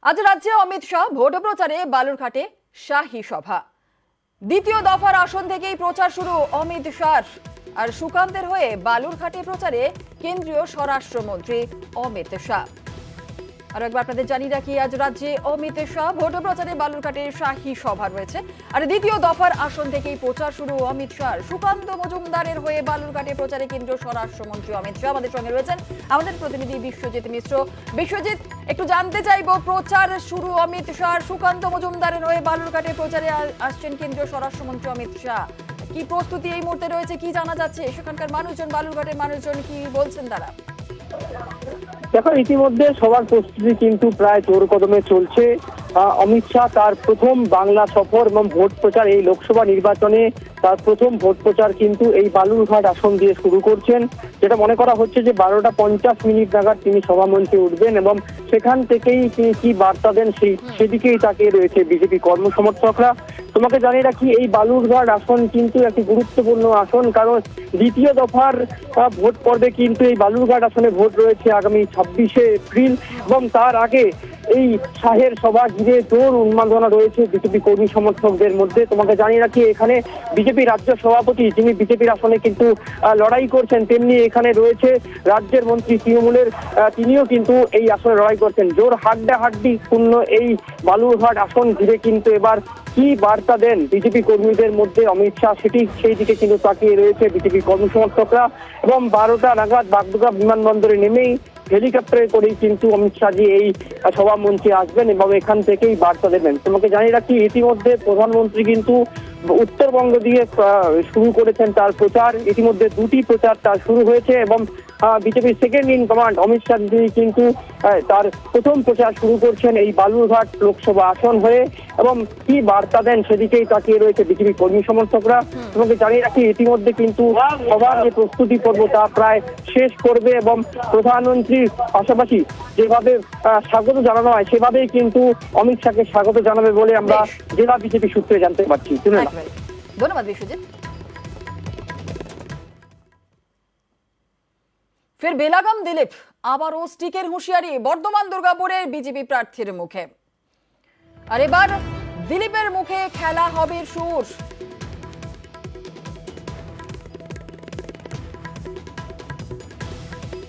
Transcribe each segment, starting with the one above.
আজ রাজ্যে অমিত শাহ ভোট প্রচারে বালুরঘাটে শাহী সভা। দ্বিতীয় দফার আসন থেকেই প্রচার শুরু অমিত শাহর। আর সুকান্তের হয়ে বালুরঘাটে প্রচারে কেন্দ্রীয় স্বরাষ্ট্রমন্ত্রী অমিত শাহ। আর একবার আপনাদের জানিয়ে রাখি, আজ রাজ্যে অমিত শাহ ভোট প্রচারে বালুরঘাটে শাহী সভা রয়েছে। আর দ্বিতীয় দফার আসন থেকেই প্রচার শুরু অমিত শাহর। সুকান্ত মজুমদারের হয়ে বালুরঘাটে প্রচারে কেন্দ্রীয় স্বরাষ্ট্রমন্ত্রী অমিত শাহ। আমাদের সঙ্গে রয়েছেন আমাদের প্রতিনিধি বিশ্বজিৎ মিশ্র। বিশ্বজিৎ, একটু জানতে চাইবো, প্রচার শুরু অমিত শাহর, সুকান্ত মজুমদারের হয়ে বালুরঘাটে প্রচারে আসছেন কেন্দ্রীয় স্বরাষ্ট্রমন্ত্রী অমিত শাহ। কি প্রস্তুতি এই মুহূর্তে রয়েছে, কি জানা যাচ্ছে? সেখানকার মানুষজন, বালুরঘাটের মানুষজন কি বলছেন তারা? দেখো, ইতিমধ্যে সবার প্রস্তুতি কিন্তু প্রায় জোর কদমে চলছে। অমিত শাহ তার প্রথম বাংলা সফর এবং ভোট প্রচার, এই লোকসভা নির্বাচনে তার প্রথম ভোট প্রচার কিন্তু এই বালুরঘাট আসন দিয়ে শুরু করছেন। যেটা মনে করা হচ্ছে যে 12টা 50 নাগাদ তিনি সভামঞ্চে উঠবেন এবং সেখান থেকেই তিনি কি বার্তা দেন সেদিকেই তাকিয়ে রয়েছে বিজেপি কর্মসমর্থকরা। তোমাকে জানিয়ে রাখি, এই বালুরঘাট আসন কিন্তু একটি গুরুত্বপূর্ণ আসন, কারণ দ্বিতীয় দফার ভোট পর্বে কিন্তু এই বালুরঘাট আসনে ভোট রয়েছে আগামী 26শে এপ্রিল এবং তার আগে এই শাহের সভা ঘিরে জোর উন্মাদনা রয়েছে বিজেপি কর্মী সমর্থকদের মধ্যে। তোমাকে জানিয়ে রাখি, এখানে বিজেপি রাজ্য সভাপতি, যিনি বিজেপির আসনে কিন্তু লড়াই করছেন, তেমনি এখানে রয়েছে রাজ্যের মন্ত্রী তৃণমূলের, তিনিও কিন্তু এই আসনে লড়াই করছেন। জোর হাড্ডাহাড্ডি পূর্ণ এই বালুরঘাট আসন ঘিরে কিন্তু এবার কি বার্তা দেন বিজেপি কর্মীদের মধ্যে অমিত শাহ, সেই দিকে কিন্তু তাকিয়ে রয়েছে বিজেপি কর্মী সমর্থকরা। এবং 12টা নাগাদ বাগডোগরা বিমানবন্দরে নেমেই হেলিকপ্টারে করেই কিন্তু অমিত শাহজি এই সভা মঞ্চে আসবেন এবং এখান থেকেই বার্তা দেবেন। তোমাকে জানিয়ে রাখি, ইতিমধ্যে প্রধানমন্ত্রী কিন্তু উত্তরবঙ্গ দিয়ে শুরু করেছেন তার প্রচার। ইতিমধ্যে দুটি প্রচার তার শুরু হয়েছে এবং বিজেপির second in command Amit Shah কিন্তু তার প্রথম প্রচার শুরু করছেন এই বালুরঘাট লোকসভা আসন হয়ে এবং কি বার্তা দেন সেদিকেই তাকিয়ে রয়েছে বিজেপি কর্মী সমর্থকরা। তোমাকে জানিয়ে রাখি, ইতিমধ্যে কিন্তু সবার যে প্রস্তুতি পর্ব তা প্রায় শেষ করবে এবং প্রধানমন্ত্রীর পাশাপাশি যেভাবে স্বাগত জানানো হয় সেভাবেই কিন্তু অমিত শাহকে স্বাগত জানাবে বলে আমরা জেলা বিজেপি সূত্রে জানতে পারছি। ধন্যবাদ বিশ্বজিৎ। ফের বেলাগাম দিলীপ, আবারও স্টিকের হুঁশিয়ারি বর্ধমান দুর্গাপুরের বিজেপি প্রার্থীর মুখে। আর এবার দিলীপের মুখে খেলা হবে সুর।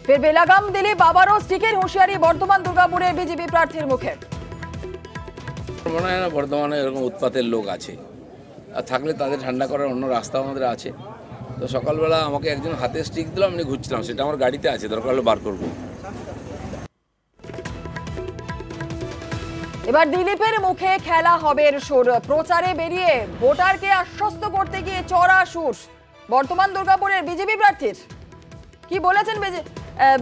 ফের বেলাগাম দিলীপ, আবারও স্টিকের হুঁশিয়ারি বর্ধমান দুর্গাপুরের বিজেপি প্রার্থীর মুখে। মনে হয় না বর্ধমানে এরকম উৎপাতের লোক আছে, আর থাকলে তাদের ঠান্ডা করার অন্য রাস্তা আমাদের আছে। তো সকালবেলা আমাকে একজন হাতে স্টিক দিল, আমি ঘুরছিলাম, সেটা আমার গাড়িতে আছে, দরকার হলে বার করবো। এবার দিলীপের মুখে খেলা হবে সুর। প্রচারে বেরিয়ে ভোটারকে আশ্বস্ত করতে গিয়ে চড়া সুর বর্তমান দুর্গাপুরের বিজেপি প্রার্থীর। কি বলেছেন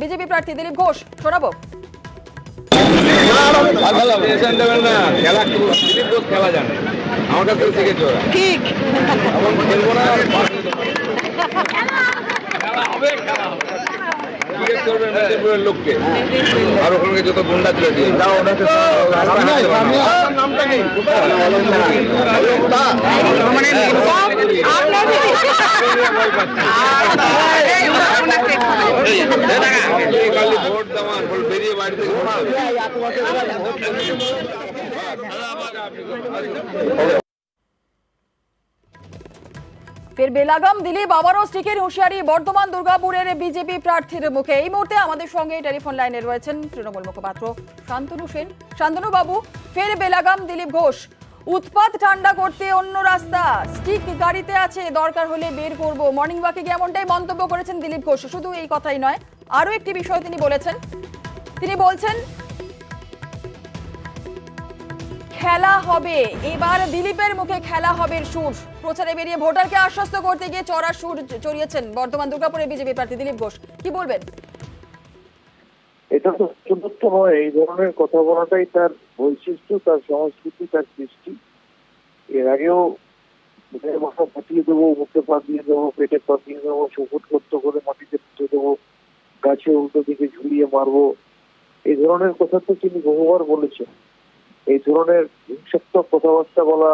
বিজেপি প্রার্থী দিলীপ ঘোষ, শোনাবো। খেলা জানে, আমার কাছে শিখেছে ওরা। ঠিক খেলবো না, লোককে আর ওখানে যত গুন্ডা ছিল দিয়ে ভোট দেওয়ার বেরিয়ে বাড়ি থেকে ফের বেলাগাম দিলীপ, আবারও স্টিকের হুঁশিয়ারি বর্ধমান দুর্গাপুরের বিজেপি প্রার্থীর মুখে। এই মুহূর্তে আমাদের সঙ্গে টেলিফোন লাইনে রয়েছেন তৃণমূল মুখপাত্র শান্তনু সেন। শান্তনু বাবু, ফের বেলাগাম দিলীপ ঘোষ, উৎপাত ঠান্ডা করতে অন্য রাস্তা, স্টিক গাড়িতে আছে, দরকার হলে বের করব। মর্নিং ওয়াকে গিয়ে এমনটাই মন্তব্য করেছেন দিলীপ ঘোষ। শুধু এই কথাই নয়, আরো একটি বিষয় তিনি বলেছেন। তিনি বলছেন খেলা হবে, এবার দিলীপের মুখে খেলা হবে সুর। প্রচারে বেরিয়ে ভোটারকে আশ্বস্ত করতে গিয়ে চড়া সুর চড়িয়েছেন বর্তমান দুর্গাপুরের বিজেপি প্রার্থী দিলীপ ঘোষ। কি বলবেন? এটা তো চতুর্থ নয়, এই ধরনের কথা বলাটাই তার বৈশিষ্ট্য, তার সংস্কৃতি, তার সৃষ্টি। এর আগেও মাথা ফাটিয়ে দেবো, মুখে পাতিয়ে দেবো, পেটে পাতিয়ে দেবো, চুপুট করতে করে মাটিতে পুঁতে দেবো, গাছে উল্টো দিকে ঝুলিয়ে মারবো, এই ধরনের কথা তো তিনি বহুবার বলেছেন। এই ধরনের হিংসাত্মক কথাবার্তা বলা,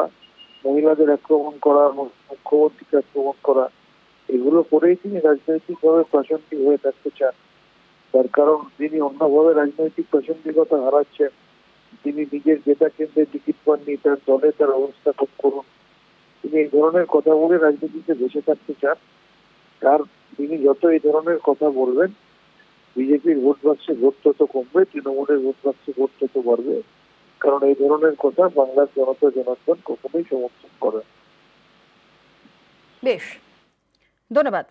মহিলাদের আক্রমণ করা, মুখ্যমন্ত্রীকে আক্রমণ করা, এগুলো করেই তিনি রাজনৈতিকভাবে প্রাসঙ্গিক হয়ে থাকতে চান। তার কারণ তিনি অন্যভাবে রাজনৈতিক প্রাসঙ্গিকতা হারাচ্ছেন, তিনি নিজের জেতা কেন্দ্রে টিকিট পাননি, তার দলে তার অবস্থা খুব করুন, তিনি এই ধরনের কথা বলে রাজনীতিতে ভেসে থাকতে চান। তিনি যত এই ধরনের কথা বলবেন, বিজেপির ভোট বাক্সে ভোট তত কমবে, তৃণমূলের ভোট বাক্সে ভোট তত বাড়বে। কারণ এই ধরনের কথা বাংলার জনতা জনার্দন কখনোই সমর্থন করে না। বেশ, ধন্যবাদ।